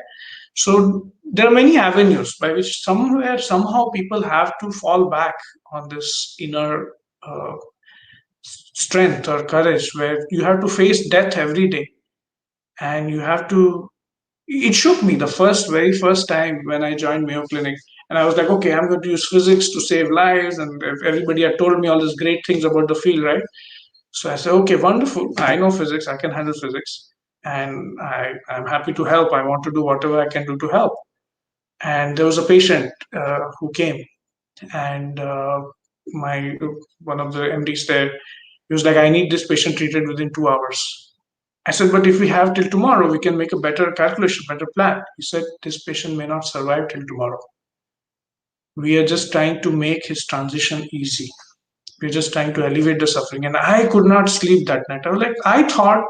So there are many avenues by which somewhere somehow people have to fall back on this inner uh, strength or courage where you have to face death every day and you have to. It shook me the very first time when I joined Mayo Clinic, and I was like, okay, I'm going to use physics to save lives, and everybody had told me all these great things about the field, right? So I said, okay, wonderful, I know physics, I can handle physics, and I'm happy to help. I want to do whatever I can do to help. And there was a patient who came, and my one of the MDs there, he was like, I need this patient treated within 2 hours. I said, but if we have till tomorrow, we can make a better calculation, better plan. He said, this patient may not survive till tomorrow. We are just trying to make his transition easy. We're just trying to alleviate the suffering. And I could not sleep that night. I was like, I thought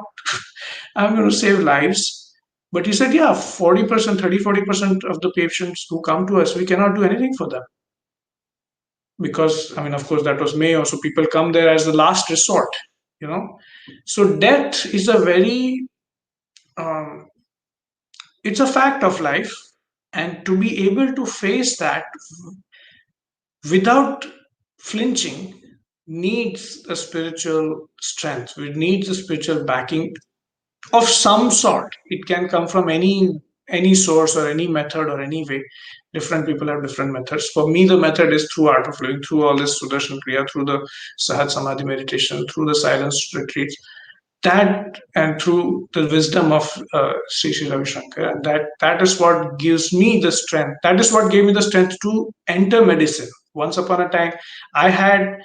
I'm going to save lives. But he said, yeah, 40%, 40% of the patients who come to us, we cannot do anything for them. Because, I mean, of course, that was Mayo. So people come there as the last resort, you know. So death is a very um, it's a fact of life, and to be able to face that without flinching needs a spiritual strength. It needs a spiritual backing of some sort. It can come from any source or any method or any way. Different people have different methods. For me, the method is through art of living, through all this Sudarshan Kriya, through the Sahat Samadhi meditation, through the silence retreats, that and through the wisdom of Sri Sri Ravi Shankar, that is what gives me the strength. That is what gave me the strength to enter medicine. Once upon a time, I had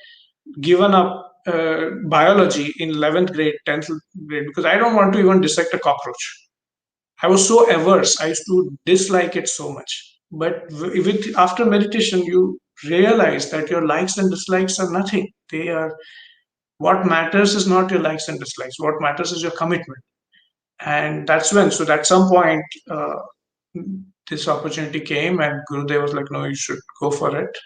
given up biology in 11th grade, 10th grade, because I don't want to even dissect a cockroach. I was so averse. I used to dislike it so much. But after meditation, you realize that your likes and dislikes are nothing. They are what matters is not your likes and dislikes. What matters is your commitment. And that's when, so at some point, this opportunity came, and Gurudev was like, no, you should go for it.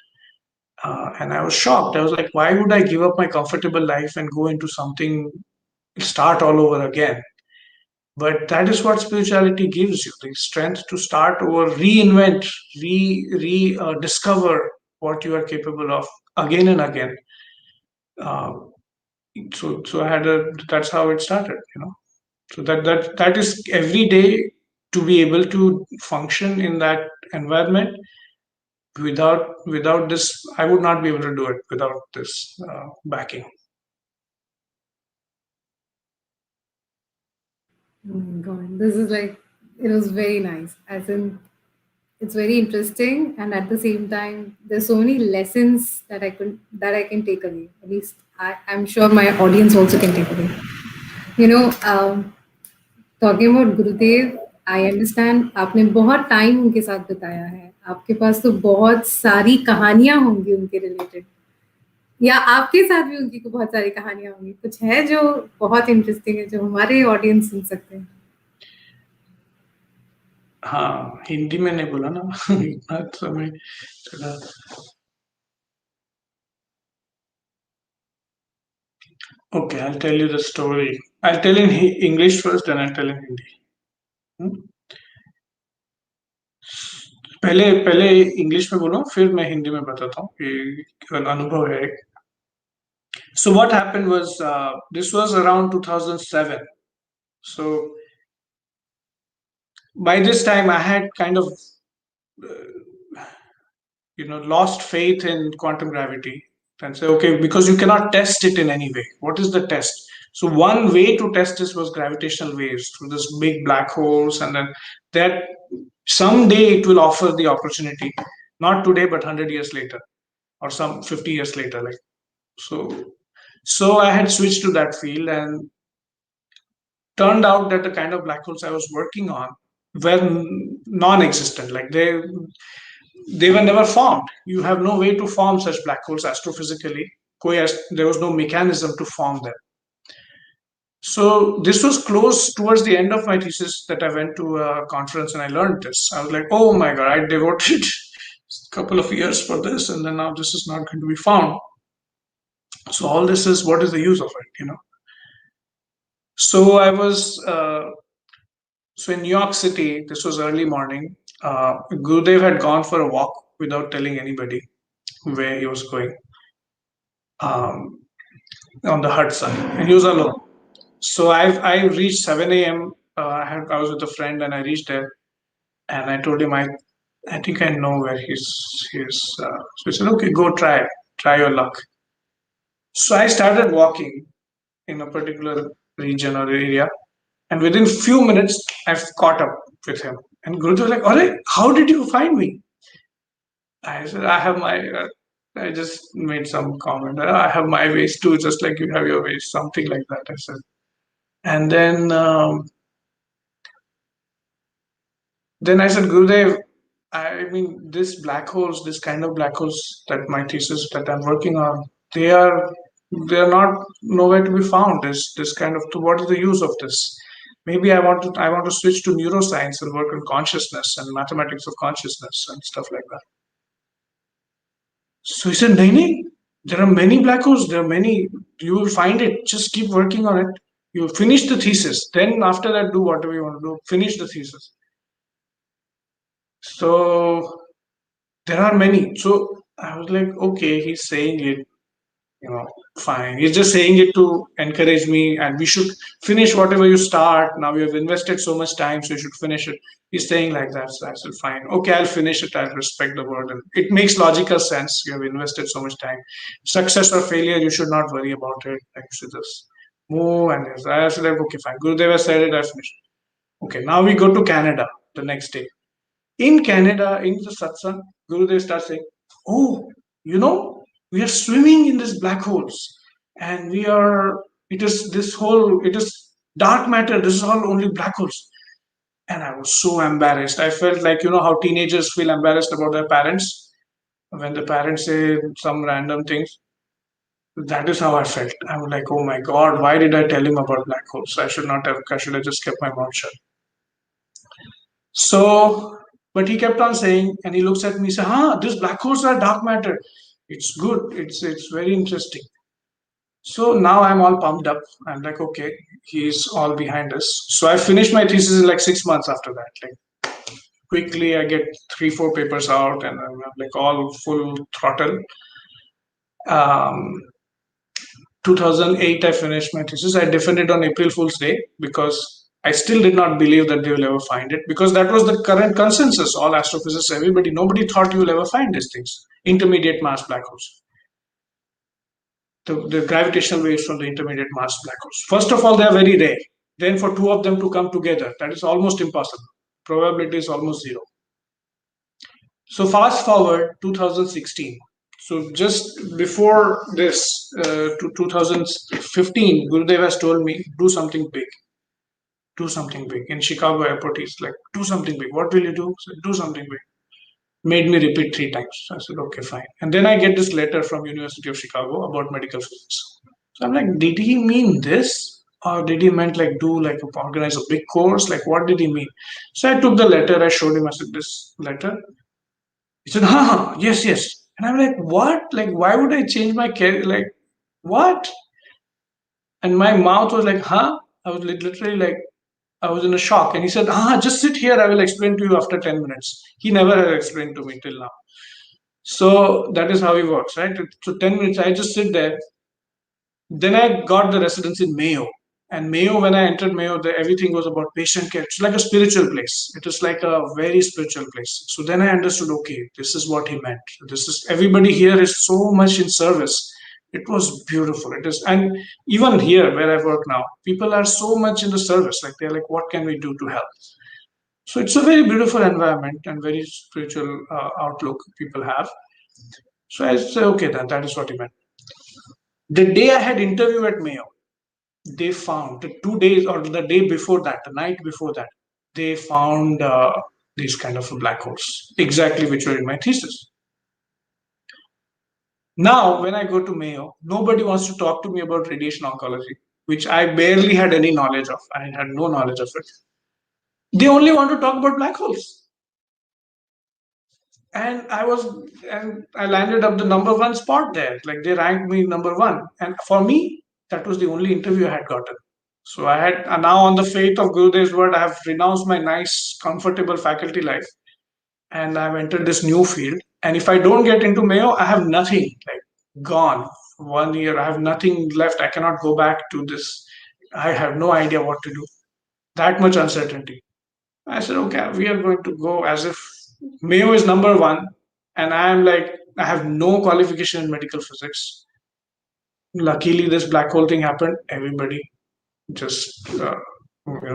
And I was shocked. I was like, why would I give up my comfortable life and go into something, start all over again? But that is what spirituality gives you, the strength to start over, reinvent, discover what you are capable of again and again. Uh, so I had that's how it started. So that is every day to be able to function in that environment. Without this, I would not be able to do it without this backing. Oh my God, this is like, it was very nice. As in, it's very interesting, and at the same time, there's so many lessons that I can take away. At least I'm sure my audience also can take away. You know, talking about Gurudev, I understand आपने बहुत time उनके साथ बिताया है, आपके पास तो बहुत सारी कहानियां होंगी उनके रिलेटेड, या आपके साथ भी उनकी को बहुत सारी कहानियां होंगी, कुछ है जो बहुत इंटरेस्टिंग है जो हमारे ऑडियंस सुन सकते हैं? हाँ, हिंदी में नहीं बोला ना इतना समय चला। Okay, I'll tell you the story. I'll tell in English first, then I'll tell in Hindi. Hmm? पहले पहले इंग्लिश में बोलो, फिर मैं हिंदी में बताता हूँ कि अनुभव है। So what happened was, this was around 2007. So by this time, I had kind of lost faith in quantum gravity and say, okay, because you cannot test it in any way. What is the test? So one way to test this was gravitational waves through this big black holes, and then that someday it will offer the opportunity, not today but 100 years later or some 50 years later, like. So I had switched to that field, and turned out that the kind of black holes I was working on were non-existent. Like they were never formed. You have no way to form such black holes astrophysically. There was no mechanism to form them. So this was close towards the end of my thesis that I went to a conference and I learned this. I was like, oh my God, I devoted a couple of years for this, and then now this is not going to be found. So all this is, what is the use of it? So I was, so in New York City, this was early morning. Gurudev had gone for a walk without telling anybody where he was going, um, on the Hudson, and he was alone. So I reached 7 a.m. I was with a friend, and I reached there, and I told him, I think I know where he's. So he said, okay, go try your luck. So I started walking in a particular region or area, and within few minutes, I've caught up with him. And Gurudev was like, "Alright, how did you find me?" I said, "I have my." I just made some comment. I have my ways too, just like you have your ways, something like that. I said, and then I said, Gurudev, I mean, this black holes, this kind of black holes that my thesis that I'm working on, they are not nowhere to be found. This kind of, what is the use of this? Maybe I want to switch to neuroscience and work on consciousness and mathematics of consciousness and stuff like that. So he said, Naini, there are many black holes. There are many. You will find it. Just keep working on it. You finish the thesis. Then after that, do whatever you want to do. Finish the thesis. So there are many. So I was like, okay, he's saying it, fine. He's just saying it to encourage me, and we should finish whatever you start. Now you have invested so much time, so you should finish it. He's saying like that. So I said, fine, okay, I'll finish it. I'll respect the word. And it makes logical sense. You have invested so much time. Success or failure, you should not worry about it. Like, you should just move. And yes, I said, like, okay, fine. Gurudev has said it, I finished. Okay, now we go to Canada the next day. In Canada, in the satsang, Gurudev starts saying, "Oh, we are swimming in these black holes, and it is dark matter. This is all only black holes." And I was so embarrassed. I felt like, how teenagers feel embarrassed about their parents when the parents say some random things. That is how I felt. I was like, "Oh my God, why did I tell him about black holes? I should not have. I should have just kept my mouth shut." So, but he kept on saying, and he looks at me, says, these black holes are dark matter. It's good. It's very interesting. So now I'm all pumped up. I'm like, okay, he's all behind us. So I finished my thesis in like 6 months after that. Like, quickly, I get 3, 4 papers out, and I'm like all full throttle. Um, 2008, I finished my thesis. I defended on April Fool's Day because I still did not believe that they will ever find it, because that was the current consensus. All astrophysicists, everybody, nobody thought you will ever find these things. Intermediate mass black holes. The gravitational waves from the intermediate mass black holes. First of all, they are very rare. Then for two of them to come together, that is almost impossible. Probability is almost zero. So fast forward 2016. So just before this, to 2015, Gurudev has told me, do something big. Do something big. In Chicago airport, he's like, do something big. What will you do? I said, do something big. Made me repeat 3 times. I said, okay, fine. And then I get this letter from University of Chicago about medical physics. So I'm like, did he mean this? Or did he meant like do like organize a big course? Like what did he mean? So I took the letter, I showed him, I said, this letter. He said, yes, yes. And I'm like, what? Like, why would I change my career? Like, what? And my mouth was like, huh? I was literally like, I was in a shock. And he said, just sit here. I will explain to you after 10 minutes. He never had explained to me till now. So that is how he works, right? So 10 minutes, I just sit there. Then I got the residence in Mayo. And Mayo, when I entered Mayo, everything was about patient care. It's like a spiritual place. It is like a very spiritual place. So then I understood, okay, this is what he meant. This is, everybody here is so much in service. It was beautiful. It is, and even here where I work now, people are so much in the service. Like they're like, what can we do to help? So it's a very beautiful environment and very spiritual outlook people have. So I say, okay, then that is what he meant. The day I had interview at Mayo, they found the 2 days or the day before that, the night before that, they found these kind of black holes, exactly which were in my thesis. Now, when I go to Mayo, nobody wants to talk to me about radiation oncology, which I barely had any knowledge of. I had no knowledge of it. They only want to talk about black holes. And I landed up the number one spot there. Like they ranked me number one. And for me, that was the only interview I had gotten. So I had, and now on the faith of Gurudev's word, I have renounced my nice, comfortable faculty life, and I've entered this new field. And if I don't get into Mayo, I have nothing, like gone. 1 year, I have nothing left. I cannot go back to this. I have no idea what to do. That much uncertainty. I said, okay, we are going to go as if Mayo is number one, and I am like, I have no qualification in medical physics. Luckily, this black hole thing happened. Everybody just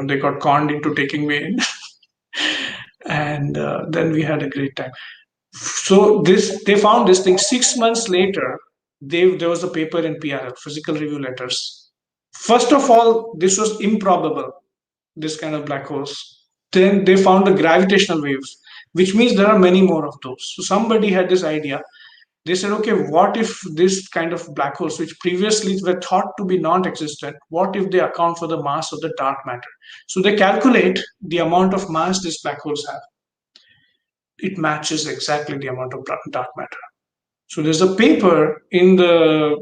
they got conned into taking me in. And then we had a great time. So this, they found this thing 6 months later. There was a paper in PRL, Physical Review Letters. First of all, this was improbable, this kind of black holes. Then they found the gravitational waves, which means there are many more of those. So somebody had this idea. They said, okay, what if this kind of black holes, which previously were thought to be non-existent, what if they account for the mass of the dark matter? So they calculate the amount of mass these black holes have. It matches exactly the amount of dark matter. So there's a paper in the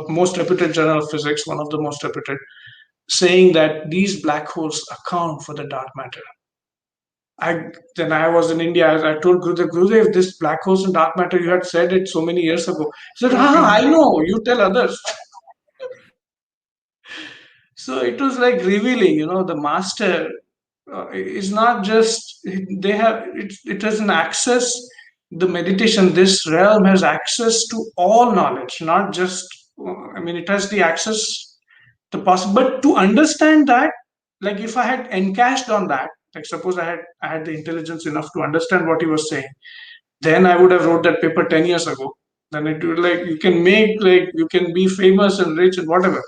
most reputed journal of physics, one of the most reputed, saying that these black holes account for the dark matter. Then I was in India. I told Gurudev, this black holes and dark matter, you had said it so many years ago. He said, I know, you tell others. So it was like revealing, the master is not just, they have, it has an access, the meditation, this realm has access to all knowledge, not just, it has the access, the possible, but to understand that, like if I had encashed on that, like suppose I had the intelligence enough to understand what he was saying, then I would have wrote that paper 10 years ago. Then it would, like, you can make, like, you can be famous and rich and whatever.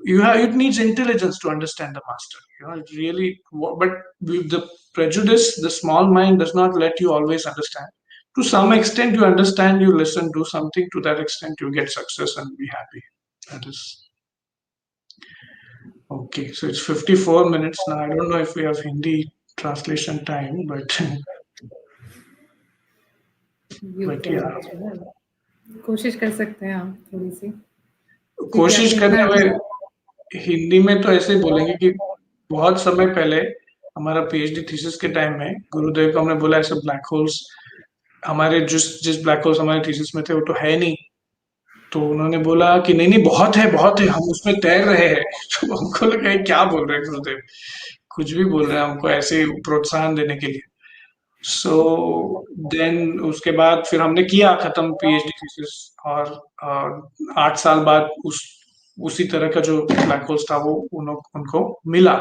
It needs intelligence to understand the master. It really, but with the prejudice, the small mind does not let you always understand. To some extent you understand, you listen, do something. To that extent you get success and be happy. That is okay. So it's 54 minutes now. I don't know if we have Hindi translation time, but You but can yeah, as well. कोशिश कर सकते हैं आप थोड़ी सी, क्योंकि कोशिश आपने इतना करने अच्छा। में हिंदी में तो ऐसे ही बोलेंगे कि बहुत समय पहले हमारा पीएचडी थीसिस के टाइम में गुरुदेव को हमने बोला ऐसे ब्लैक होल्स, हमारे जिस जिस ब्लैक होल्स हमारे थीसिस में थे वो तो है नहीं, तो उन्होंने बोला कि नहीं नहीं, बहुत है, हम उसमें तैर रहे हैं। तो हमको लगा ये क्या बोल रहे हैं गुरुदेव, कुछ भी बोल रहे हैं हमको ऐसे प्रोत्साहन देने के लिए। सो देन उसके बाद फिर हमने किया खत्म पीएचडी थीसिस। और 8 साल बाद उसी तरह का जो ब्लैक होल्स था वो उनको मिला।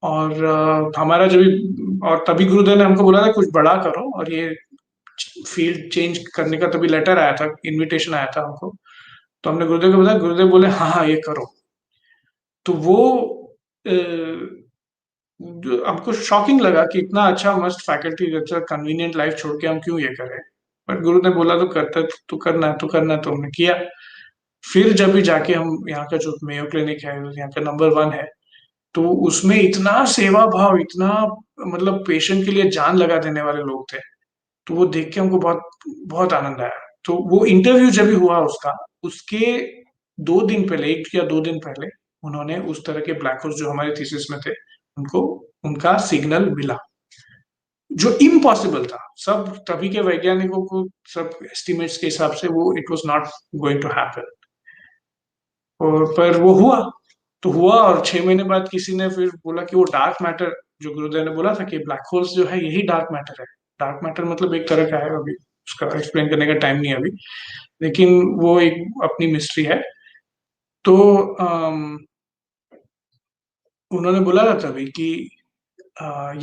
और हमारा जब और तभी गुरुदेव ने हमको बोला था कुछ बड़ा करो, और ये फील्ड चेंज करने का तभी लेटर आया था, इनविटेशन आया था हमको। तो हमने गुरुदेव को बताया, गुरुदेव बोले हाँ हाँ ये करो। तो वो हमको शॉकिंग लगा कि इतना अच्छा मस्त फैकल्टी, अच्छा कन्वीनियंट लाइफ छोड़ के हम क्यों ये करें। बट गुरु ने बोला तो करता, तो करना है तो करना है, तो हमने किया। फिर जब भी जाके हम यहाँ का जो मेयो क्लिनिक है यहाँ का नंबर 1 है, तो उसमें इतना सेवा भाव, इतना मतलब पेशेंट के लिए जान लगा देने वाले लोग थे। तो वो देख के हमको बहुत बहुत आनंद आया। तो वो इंटरव्यू जब भी हुआ उसका, उसके 2 दिन पहले, 1 या 2 दिन पहले, उन्होंने उस तरह के ब्लैक होल्स जो हमारे थीसिस में थे, उनको उनका सिग्नल मिला, जो इम्पॉसिबल था। सब तभी के वैज्ञानिकों को, सब एस्टिमेट्स के हिसाब से वो it was not going to happen. और पर वो हुआ। तो हुआ, और 6 महीने बाद किसी ने फिर बोला कि वो डार्क मैटर, जो गुरुदेव ने बोला था कि ब्लैक होल्स जो है यही डार्क मैटर है। डार्क मैटर मतलब एक तरह का है, अभी उसका एक्सप्लेन करने का टाइम नहीं है अभी, लेकिन वो एक अपनी मिस्ट्री है। तो उन्होंने बोला था तभी कि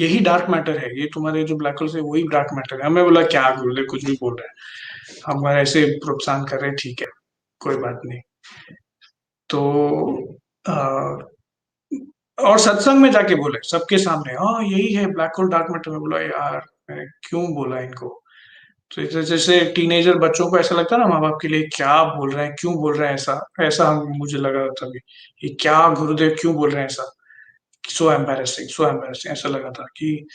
यही डार्क मैटर है, ये तुम्हारे जो ब्लैक होल्स है वही डार्क मैटर है। हमें बोला क्या गुरुदेव कुछ भी बोल रहे हैं, हम ऐसे प्रोत्साहन कर रहे हैं, ठीक है कोई बात नहीं। तो आ, और सत्संग में जाके बोले सबके सामने, हाँ यही है ब्लैक होल डार्क मैटर। में बोला यार मैंने क्यों बोला इनको। तो जैसे टीनेजर बच्चों को ऐसा लगता है ना, माँ बाप के लिए क्या बोल रहे हैं, क्यों बोल रहे हैं ऐसा, ऐसा हम मुझे लगा था अभी, ये क्या गुरुदेव क्यों बोल रहे हैं ऐसा, सो एम्बेरसिंग ऐसा लगा था कि।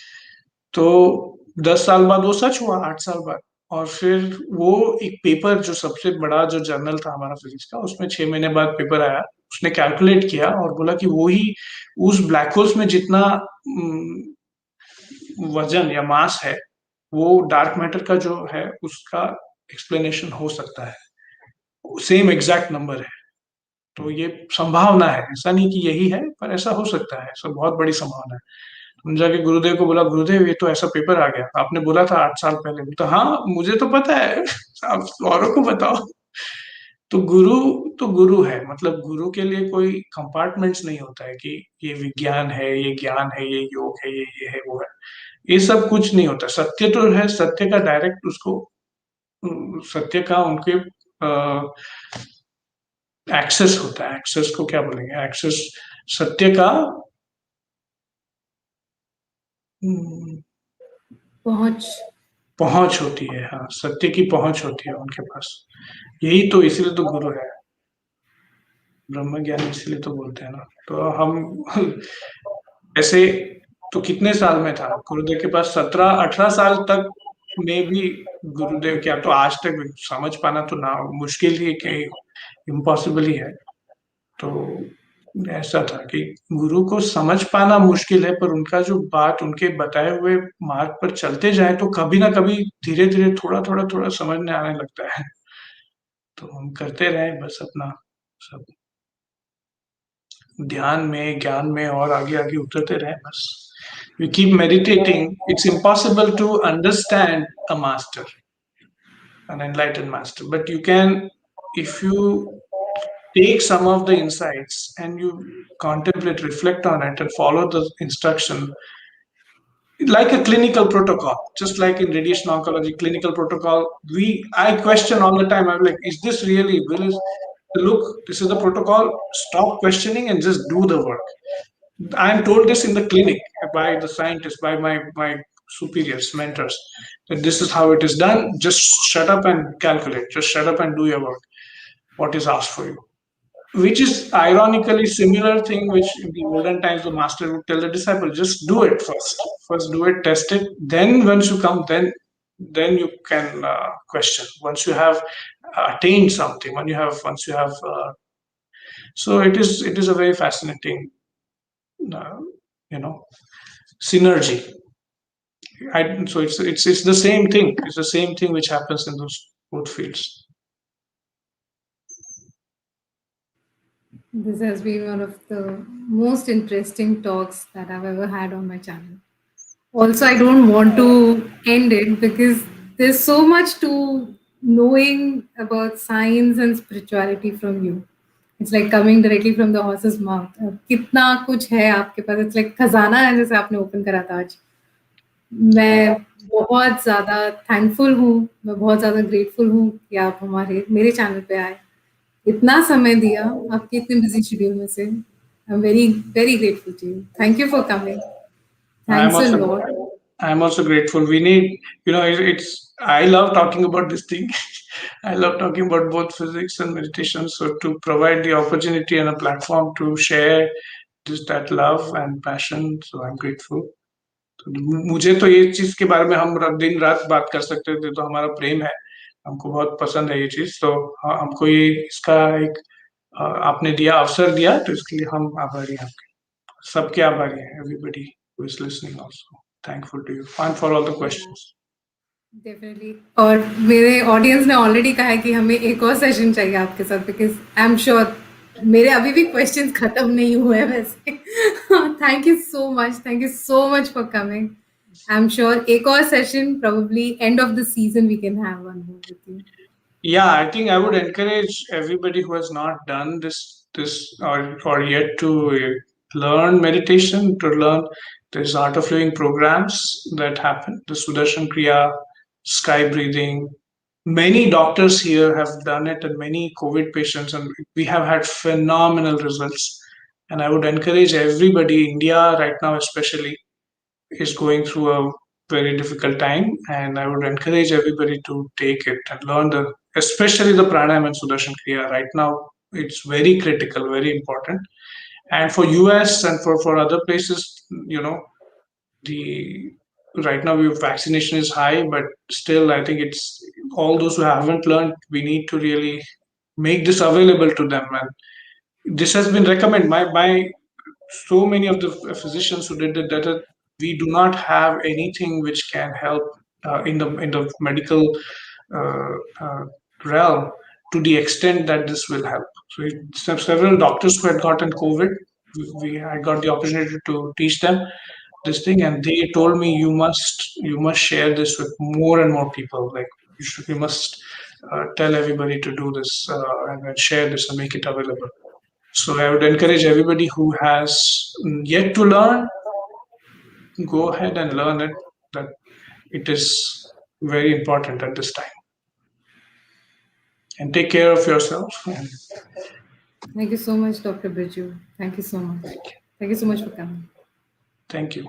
तो 10 साल बाद वो सच हुआ, 8 साल बाद। और फिर वो एक पेपर, जो सबसे बड़ा जो जर्नल था हमारा फिजिक्स का, उसमें 6 महीने बाद पेपर आया। उसने कैलकुलेट किया और बोला कि वो ही उस ब्लैक होल्स में जितना वजन या मास है, वो डार्क मैटर का जो है उसका एक्सप्लेनेशन हो सकता है, सेम एग्जैक्ट नंबर है। तो ये संभावना है, ऐसा नहीं कि यही है, पर ऐसा हो सकता है, ऐसा बहुत बड़ी संभावना है। हम जाके गुरुदेव को बोला, गुरुदेव ये तो ऐसा पेपर आ गया, आपने बोला था 8 साल पहले। तो हाँ मुझे तो पता है, आप औरों को बताओ। तो गुरु है, मतलब गुरु के लिए कोई कंपार्टमेंट्स नहीं होता है कि ये विज्ञान है, ये ज्ञान है, ये योग है, ये है वो है। ये सब कुछ नहीं होता। सत्य तो है, सत्य का डायरेक्ट उसको, सत्य का उनके एक्सेस होता है। एक्सेस को क्या बोलेंगे, एक्सेस सत्य का हम्म, पहुंच। पहुंच होती है। हाँ, सत्य की पहुंच होती है उनके पास। यही तो, इसीलिए तो गुरु है, ब्रह्म ज्ञान इसलिए तो बोलते हैं ना। तो हम ऐसे, तो कितने साल में था गुरुदेव के पास, 17-18 साल तक में भी गुरुदेव क्या, तो आज तक समझ पाना तो ना मुश्किल ही, कि इम्पॉसिबल ही है। तो ऐसा था कि गुरु को समझ पाना मुश्किल है, पर उनका जो बात, उनके बताए हुए मार्ग पर चलते जाए तो कभी ना कभी धीरे धीरे थोड़ा थोड़ा थोड़ा समझ में आने लगता है। तो हम करते रहे बस अपना सब, ध्यान में, ज्ञान में और आगे आगे उतरते रहे बस। We keep meditating. It's impossible to understand a master, an enlightened master, but you can, if you take some of the insights and you contemplate, reflect on it, and follow the instruction, like a clinical protocol, just like in radiation oncology clinical protocol, I question all the time. I'm like, is this really will is look, this is the protocol, stop questioning and just do the work. I'm told this in the clinic by the scientists, by my superiors, mentors, that this is how it is done. Just shut up and calculate. Just shut up and do your work. What is asked for you? Which is ironically similar thing which in the olden times the master would tell the disciple, just do it first. First do it, test it. Then once you come, then you can question. Once you have attained something, once you have. So it is a very fascinating, uh, you know, synergy. So it's the same thing. It's the same thing which happens in those both fields. This has been one of the most interesting talks that I've ever had on my channel. Also, I don't want to end it because there's so much to knowing about science and spirituality from you. It's like coming directly from the horse's mouth. कितना कुछ है आपके पास. It's like खजाना है जैसे आपने open करा था आज. मैं बहुत ज़्यादा थैंकफुल हूँ, मैं बहुत ज़्यादा ग्रेटफुल हूँ कि आप हमारे मेरे चैनल पे आए। इतना समय दिया आपके इतने बिज़ी शेड्यूल में से। I am very, very grateful to you. Thank you for coming. I'm thanks a also lot. I'm also grateful. We need, it's I love talking about this thing. I love talking about both physics and meditation. So to provide the opportunity and a platform to share just that love and passion, so I'm grateful. तो मुझे तो ये चीज के बारे में हम दिन रात बात कर सकते थे, तो हमारा प्रेम है, हमको बहुत पसंद है ये चीज, तो हमको ये इसका एक आपने दिया अवसर दिया, तो इसके लिए हम आभारी हैं आपके, सबके आभारी हैं, everybody who is listening also thankful to you and for all the questions. Definitely. और मेरे ऑडियंस ने ऑलरेडी कहा है कि हमें एक और सेशन चाहिए आपके साथ, बिकॉज आई एम श्योर मेरे अभी भी क्वेश्चंस खत्म नहीं हुए हैं वैसे। Thank you so much for coming. I am sure एक और session probably end of the season we can have one more with you. Yeah, I think I would encourage everybody who has not done this or yet to learn meditation, to learn there's art of living programs that happen, the Sudarshan Kriya, sky breathing. Many doctors here have done it, and many COVID patients, and we have had phenomenal results. And I would encourage everybody, India right now especially, is going through a very difficult time, and I would encourage everybody to take it and learn especially the pranayam and Sudarshan Kriya. Right now, it's very critical, very important. And for US and for other places, the right now vaccination is high, but still, I think it's all those who haven't learned. We need to really make this available to them, and this has been recommended by so many of the physicians who did it, that we do not have anything which can help in the medical uh, uh, realm to the extent that this will help. So several doctors who had gotten COVID, I got the opportunity to teach them this thing, and they told me you must share this with more and more people. Like you must tell everybody to do this and share this and make it available. So I would encourage everybody who has yet to learn, go ahead and learn it. That it is very important at this time. And take care of yourself. And Thank you so much, Dr. Birjoo. Thank you so much. Thank you so much for coming. thank you.